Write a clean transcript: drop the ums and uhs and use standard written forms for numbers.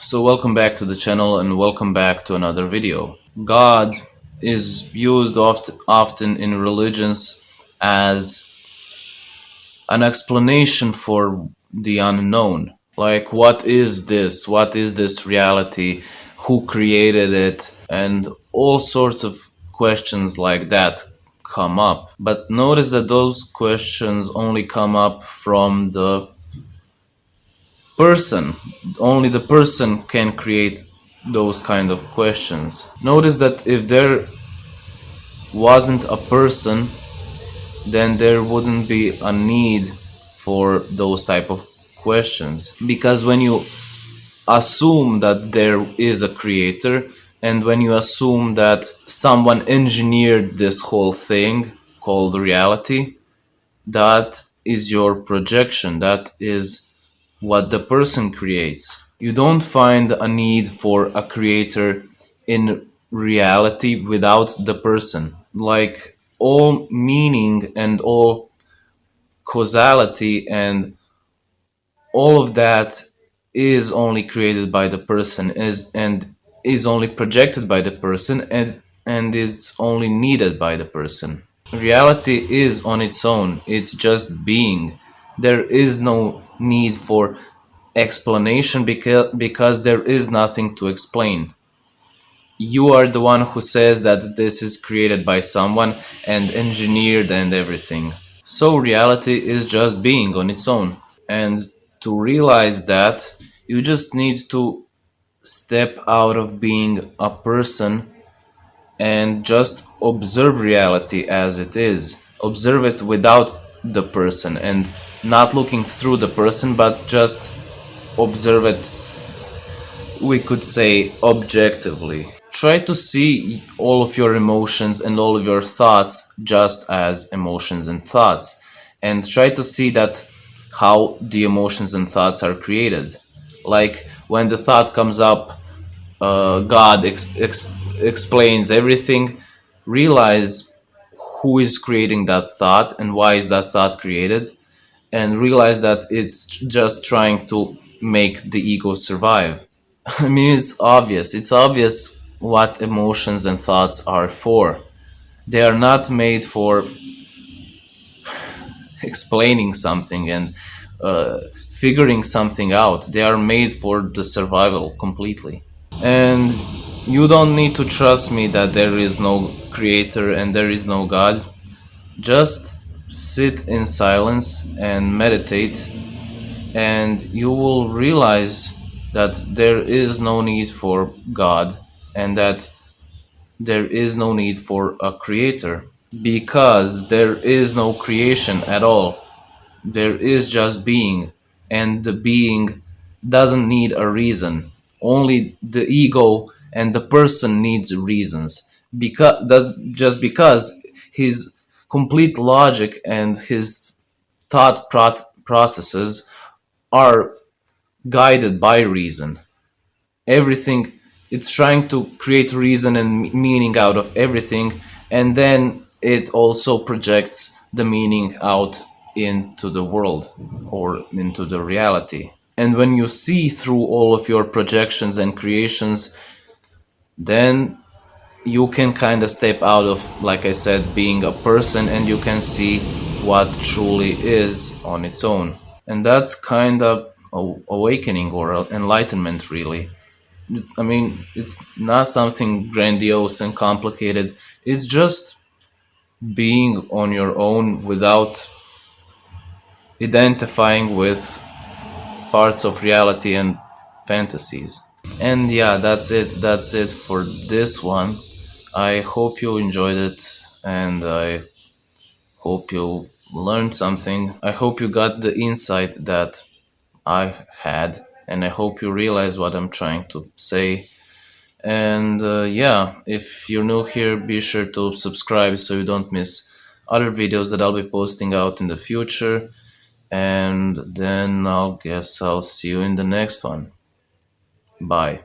So welcome back to the channel and welcome back to another video. God is used often in religions as an explanation for the unknown. Like, what is this? What is this reality? Who created it? And all sorts of questions like that come up. But notice that those questions only come up from the person. Only the person can create those kind of questions. Notice that if there wasn't a person, then there wouldn't be a need for those type of questions, because when you assume that there is a creator, and when you assume that someone engineered this whole thing called reality, that is your projection. That is what the person creates. You don't find a need for a creator in reality without the person. Like, all meaning and all causality and all of that is only created by the person, is only projected by the person, and is only needed by the person. Reality is on its own, it's just being. There is no need for explanation, because there is nothing to explain. You are the one who says that this is created by someone and engineered and everything. So reality is just being on its own. And to realize that, you just need to step out of being a person and just observe reality as it is. Observe it without the person and not looking through the person, but just observe it, we could say, objectively. Try to see all of your emotions and all of your thoughts just as emotions and thoughts, and try to see that how the emotions and thoughts are created. Like, when the thought comes up, God explains everything. Realize who is creating that thought and why is that thought created, and realize that it's just trying to make the ego survive. I mean, it's obvious. It's obvious what emotions and thoughts are for. They are not made for explaining something and figuring something out. They are made for the survival completely. And you don't need to trust me that there is no creator and there is no God. Just sit in silence and meditate, and you will realize that there is no need for God, and that there is no need for a creator, because there is no creation at all. There is just being, and the being doesn't need a reason. Only the ego and the person needs reasons, because that's just because his complete logic and his processes are guided by reason. Everything, it's trying to create reason and meaning out of everything, and then it also projects the meaning out into the world or into the reality. And when you see through all of your projections and creations, then you can kind of step out of, like I said, being a person, and you can see what truly is on its own. And that's kind of awakening or enlightenment, really. I mean, it's not something grandiose and complicated. It's just being on your own without identifying with parts of reality and fantasies. And yeah, that's it. That's it for this one. I hope you enjoyed it, and I hope you learned something. I hope you got the insight that I had, and I hope you realize what I'm trying to say. And yeah, if you're new here, be sure to subscribe so you don't miss other videos that I'll be posting out in the future. And then I'll guess I'll see you in the next one. Bye.